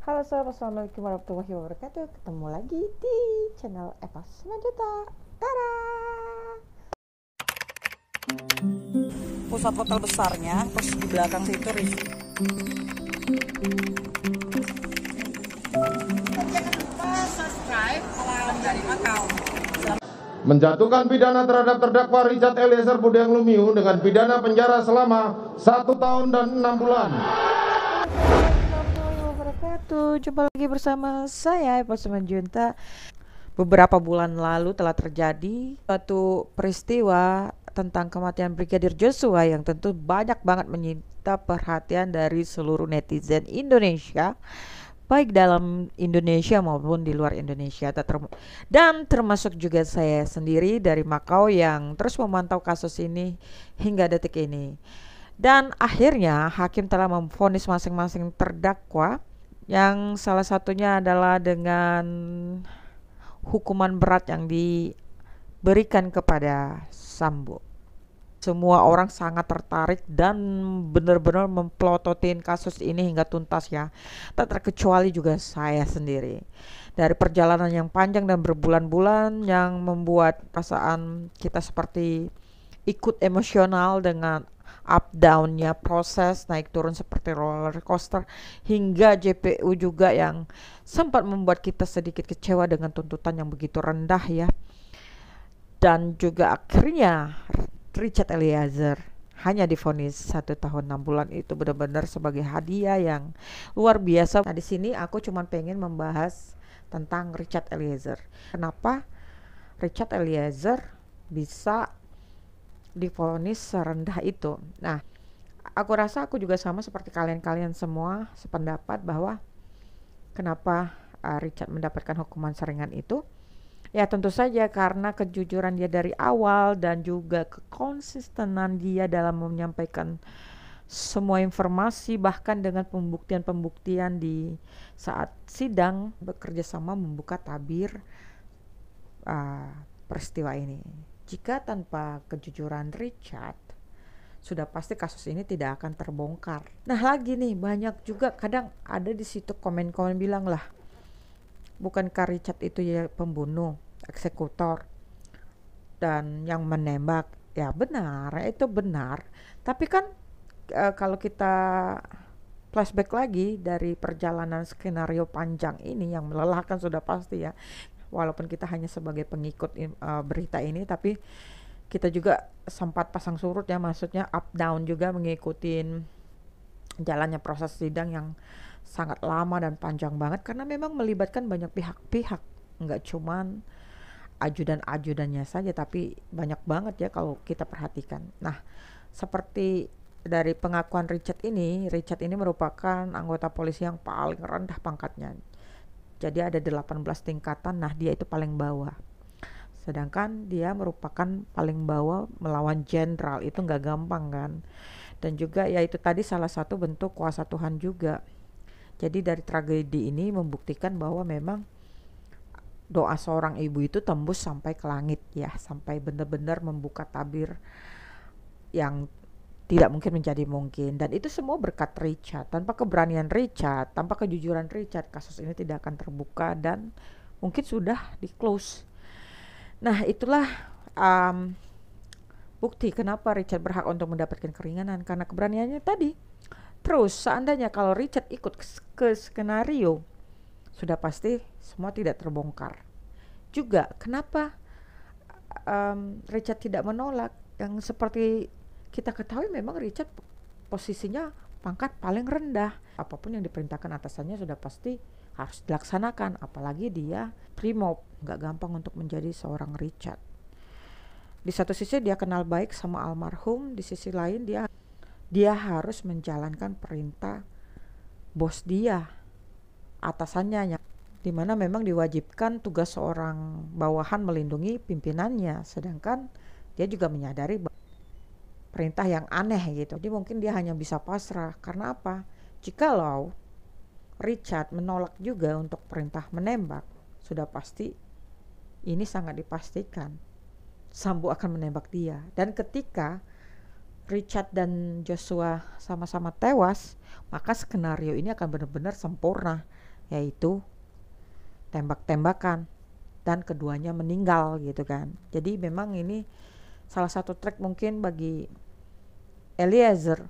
Halo sahabat, assalamualaikum warahmatullahi wabarakatuh. Ketemu lagi di channel Eva Selanjutnya. Tada! Pusat hotel besarnya, terus di belakang situ jangan lupa subscribe Alam dari Makau. Menjatuhkan pidana terhadap terdakwa Richard Eliezer Budiang Lumiu dengan pidana penjara selama 1 tahun dan 6 bulan. Warahmatullahi wabarakatuh. Jumpa lagi bersama saya Eva Selanjutnya. Beberapa bulan lalu telah terjadi suatu peristiwa tentang kematian Brigadir Joshua yang tentu banyak banget menyita perhatian dari seluruh netizen Indonesia, baik dalam Indonesia maupun di luar Indonesia, dan termasuk juga saya sendiri dari Makau yang terus memantau kasus ini hingga detik ini. Dan akhirnya hakim telah memvonis masing-masing terdakwa, yang salah satunya adalah dengan hukuman berat yang diberikan kepada Sambo. Semua orang sangat tertarik dan benar-benar memplototin kasus ini hingga tuntas ya. Tak terkecuali juga saya sendiri. Dari perjalanan yang panjang dan berbulan-bulan yang membuat perasaan kita seperti ikut emosional dengan up down-nya proses naik turun seperti roller coaster, hingga JPU juga yang sempat membuat kita sedikit kecewa dengan tuntutan yang begitu rendah ya. Dan juga akhirnya Richard Eliezer hanya divonis 1 tahun 6 bulan. Itu benar-benar sebagai hadiah yang luar biasa. Nah, di sini aku cuma pengen membahas tentang Richard Eliezer. Kenapa Richard Eliezer bisa divonis serendah itu? Nah, aku rasa aku juga sama seperti kalian semua sependapat bahwa kenapa Richard mendapatkan hukuman seringan itu. Ya tentu saja karena kejujuran dia dari awal dan juga kekonsistenan dia dalam menyampaikan semua informasi, bahkan dengan pembuktian-pembuktian di saat sidang, bekerja sama membuka tabir peristiwa ini. Jika tanpa kejujuran Richard, sudah pasti kasus ini tidak akan terbongkar. Nah lagi nih, banyak juga kadang ada di situ komen-komen bilang lah, bukankah Richard itu ya pembunuh, eksekutor, dan yang menembak? Ya benar, itu benar. Tapi kan kalau kita flashback lagi dari perjalanan skenario panjang ini yang melelahkan sudah pasti ya. Walaupun kita hanya sebagai pengikut berita ini, tapi kita juga sempat pasang surut ya, maksudnya up down juga mengikuti jalannya proses sidang yang sangat lama dan panjang banget karena memang melibatkan banyak pihak-pihak, nggak cuman ajudan-ajudannya saja tapi banyak banget ya kalau kita perhatikan. Nah, seperti dari pengakuan Richard ini merupakan anggota polisi yang paling rendah pangkatnya. Jadi ada 18 tingkatan, nah dia itu paling bawah. Sedangkan dia merupakan paling bawah melawan jenderal, itu nggak gampang kan. Dan juga ya itu tadi salah satu bentuk kuasa Tuhan juga. Jadi dari tragedi ini membuktikan bahwa memang doa seorang ibu itu tembus sampai ke langit ya, sampai benar-benar membuka tabir yang tidak mungkin menjadi mungkin. Dan itu semua berkat Richard. Tanpa keberanian Richard, tanpa kejujuran Richard, kasus ini tidak akan terbuka dan mungkin sudah di close. Nah itulah bukti kenapa Richard berhak untuk mendapatkan keringanan, karena keberaniannya tadi. Terus seandainya kalau Richard ikut ke skenario, sudah pasti semua tidak terbongkar. Juga kenapa Richard tidak menolak, yang seperti kita ketahui memang Richard posisinya pangkat paling rendah. Apapun yang diperintahkan atasannya sudah pasti harus dilaksanakan, apalagi dia primob, nggak gampang untuk menjadi seorang Richard. Di satu sisi dia kenal baik sama almarhum, di sisi lain dia harus menjalankan perintah bos dia, atasannya, di mana memang diwajibkan tugas seorang bawahan melindungi pimpinannya, sedangkan dia juga menyadari perintah yang aneh gitu. Jadi mungkin dia hanya bisa pasrah. Karena apa? Jikalau Richard menolak juga untuk perintah menembak, sudah pasti ini sangat dipastikan Sambo akan menembak dia. Dan ketika Richard dan Joshua sama-sama tewas, maka skenario ini akan benar-benar sempurna. yaitu tembak-tembakan, dan keduanya meninggal gitu kan. Jadi memang ini salah satu trik mungkin bagi Eliezer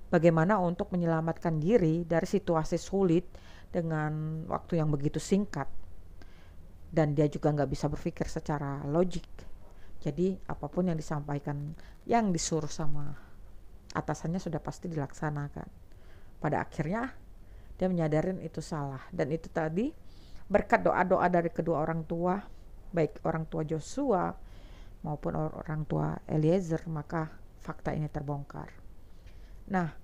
bagaimana untuk menyelamatkan diri dari situasi sulit dengan waktu yang begitu singkat, dan dia juga nggak bisa berpikir secara logik. Jadi apapun yang disampaikan, yang disuruh sama atasannya sudah pasti dilaksanakan. Pada akhirnya dia menyadarin itu salah, dan itu tadi berkat doa-doa dari kedua orang tua, baik orang tua Joshua maupun orang tua Eliezer, maka fakta ini terbongkar. Nah,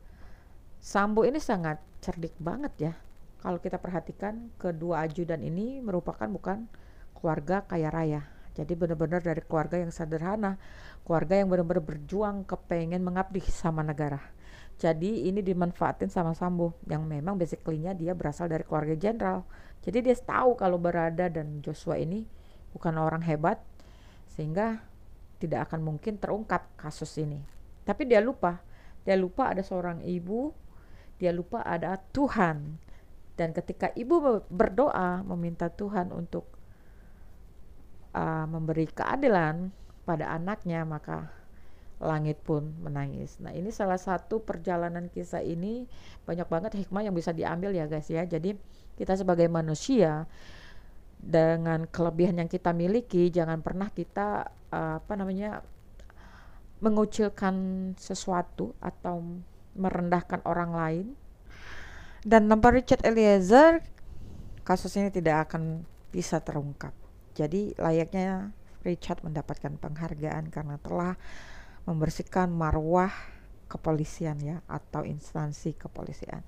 Sambo ini sangat cerdik banget ya. Kalau kita perhatikan, kedua ajudan ini merupakan bukan keluarga kaya raya. Jadi benar-benar dari keluarga yang sederhana, keluarga yang benar-benar berjuang kepengen mengabdi sama negara. Jadi ini dimanfaatin sama Sambo yang memang basically-nya dia berasal dari keluarga jenderal. Jadi dia tahu kalau Barada dan Joshua ini bukan orang hebat, sehingga tidak akan mungkin terungkap kasus ini. Tapi dia lupa ada seorang ibu, dia lupa ada Tuhan. Dan ketika ibu berdoa meminta Tuhan untuk memberi keadilan pada anaknya, maka langit pun menangis. Nah, ini salah satu perjalanan kisah ini, banyak banget hikmah yang bisa diambil ya guys ya. Jadi kita sebagai manusia dengan kelebihan yang kita miliki, jangan pernah kita mengucilkan sesuatu atau merendahkan orang lain. Dan tanpa Richard Eliezer, kasus ini tidak akan bisa terungkap. Jadi layaknya Richard mendapatkan penghargaan karena telah membersihkan marwah kepolisian ya, atau instansi kepolisian.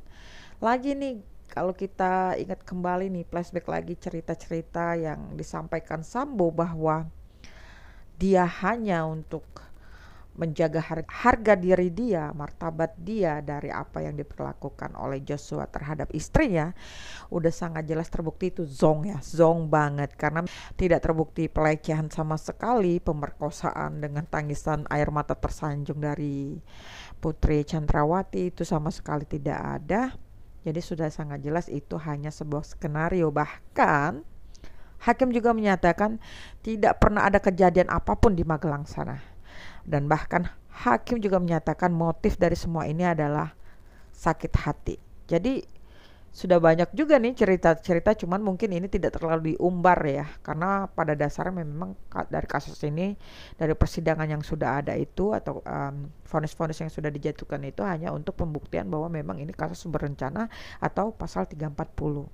Lagi nih, kalau kita ingat kembali nih, flashback lagi cerita-cerita yang disampaikan Sambo bahwa dia hanya untuk menjaga harga diri dia, martabat dia dari apa yang diperlakukan oleh Joshua terhadap istrinya, udah sangat jelas terbukti itu zong ya, zong banget, karena tidak terbukti pelecehan sama sekali, pemerkosaan dengan tangisan air mata tersanjung dari Putri Chandrawati itu sama sekali tidak ada. Jadi sudah sangat jelas itu hanya sebuah skenario. Bahkan hakim juga menyatakan tidak pernah ada kejadian apapun di Magelang sana. Dan bahkan hakim juga menyatakan motif dari semua ini adalah sakit hati. Jadi sudah banyak juga nih cerita-cerita, cuman mungkin ini tidak terlalu diumbar ya, karena pada dasarnya memang dari kasus ini, dari persidangan yang sudah ada itu atau vonis-vonis yang sudah dijatuhkan itu hanya untuk pembuktian bahwa memang ini kasus berencana atau pasal 340.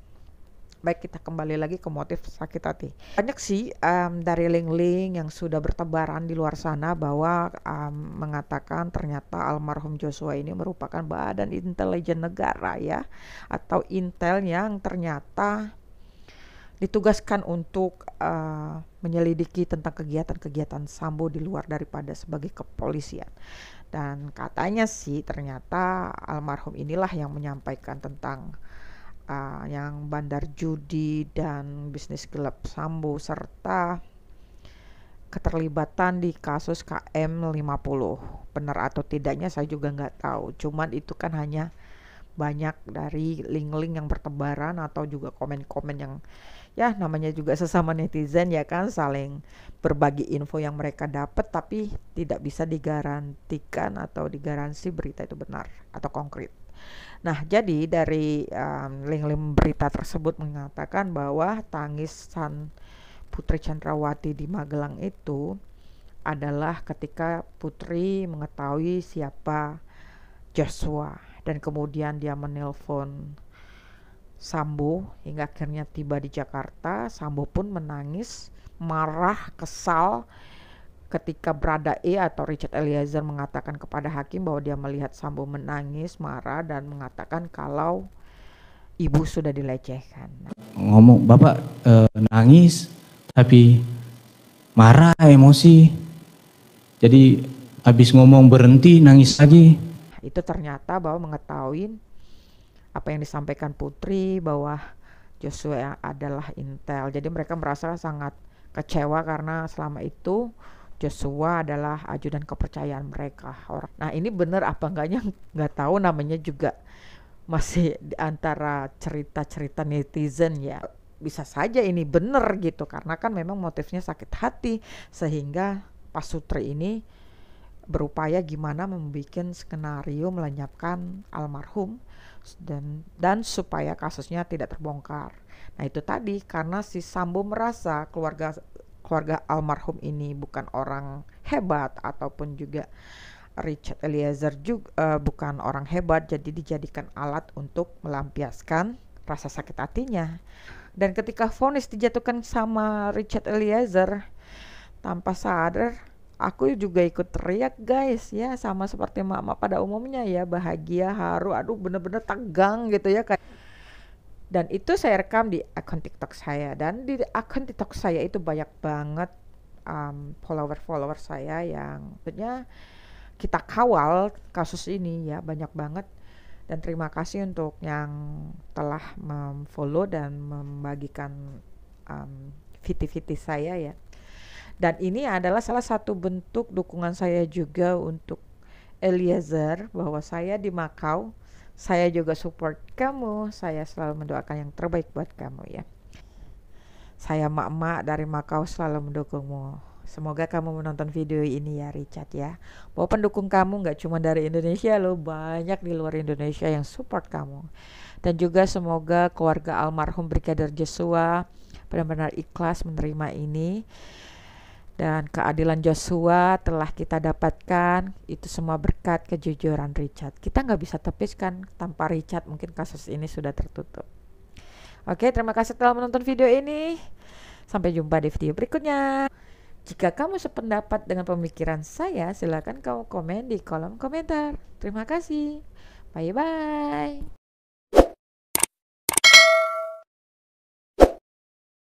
Baik, kita kembali lagi ke motif sakit hati. Banyak sih dari link-link yang sudah bertebaran di luar sana bahwa mengatakan ternyata almarhum Joshua ini merupakan badan intelijen negara ya, atau intel yang ternyata ditugaskan untuk menyelidiki tentang kegiatan-kegiatan Sambo di luar daripada sebagai kepolisian. Dan katanya sih ternyata almarhum inilah yang menyampaikan tentang yang bandar judi dan bisnis gelap Sambo serta keterlibatan di kasus KM50. Benar atau tidaknya saya juga nggak tahu, cuman itu kan hanya banyak dari link-link yang bertebaran atau juga komen-komen yang ya namanya juga sesama netizen ya kan, saling berbagi info yang mereka dapat, tapi tidak bisa digarantikan atau digaransi berita itu benar atau konkret. Nah, jadi dari link-link berita tersebut mengatakan bahwa tangisan Putri Chandrawati di Magelang itu adalah ketika Putri mengetahui siapa Joshua, dan kemudian dia menelpon Sambo hingga akhirnya tiba di Jakarta. Sambo pun menangis, marah, kesal ketika Brada E atau Richard Eliezer mengatakan kepada hakim bahwa dia melihat Sambo menangis, marah, dan mengatakan kalau ibu sudah dilecehkan. Ngomong Bapak nangis tapi marah, emosi. Jadi habis ngomong berhenti nangis lagi. Itu ternyata bahwa mengetahui apa yang disampaikan Putri bahwa Joshua adalah intel. Jadi mereka merasa sangat kecewa karena selama itu Joshua adalah ajudan kepercayaan mereka. Nah, ini benar apa enggaknya nggak tahu, namanya juga masih di antara cerita-cerita netizen ya. Bisa saja ini benar gitu, karena kan memang motifnya sakit hati, sehingga Pak Sutri ini berupaya gimana membuat skenario melenyapkan almarhum dan supaya kasusnya tidak terbongkar. Nah itu tadi, karena si Sambo merasa keluarga almarhum ini bukan orang hebat, ataupun juga Richard Eliezer juga bukan orang hebat, jadi dijadikan alat untuk melampiaskan rasa sakit hatinya. Dan ketika vonis dijatuhkan sama Richard Eliezer, tanpa sadar aku juga ikut teriak guys ya, sama seperti mama pada umumnya ya, bahagia, haru, aduh bener-bener tegang gitu ya kayak. Dan itu saya rekam di akun TikTok saya, dan di akun TikTok saya itu banyak banget follower saya yang maksudnya kita kawal kasus ini ya, banyak banget. Dan terima kasih untuk yang telah memfollow dan membagikan VT-VT saya ya. Dan ini adalah salah satu bentuk dukungan saya juga untuk Eliezer, bahwa saya di Makau, saya juga support kamu, saya selalu mendoakan yang terbaik buat kamu ya. Saya emak-emak dari Makau selalu mendukungmu. Semoga kamu menonton video ini ya Richard ya. Bahwa pendukung kamu gak cuma dari Indonesia loh, banyak di luar Indonesia yang support kamu. Dan juga semoga keluarga almarhum Brigadir Joshua benar-benar ikhlas menerima ini. Dan keadilan Joshua telah kita dapatkan, itu semua berkat kejujuran Richard. Kita nggak bisa tepiskan, tanpa Richard mungkin kasus ini sudah tertutup. Oke, terima kasih telah menonton video ini. Sampai jumpa di video berikutnya. Jika kamu sependapat dengan pemikiran saya, silakan kamu komen di kolom komentar. Terima kasih. Bye-bye.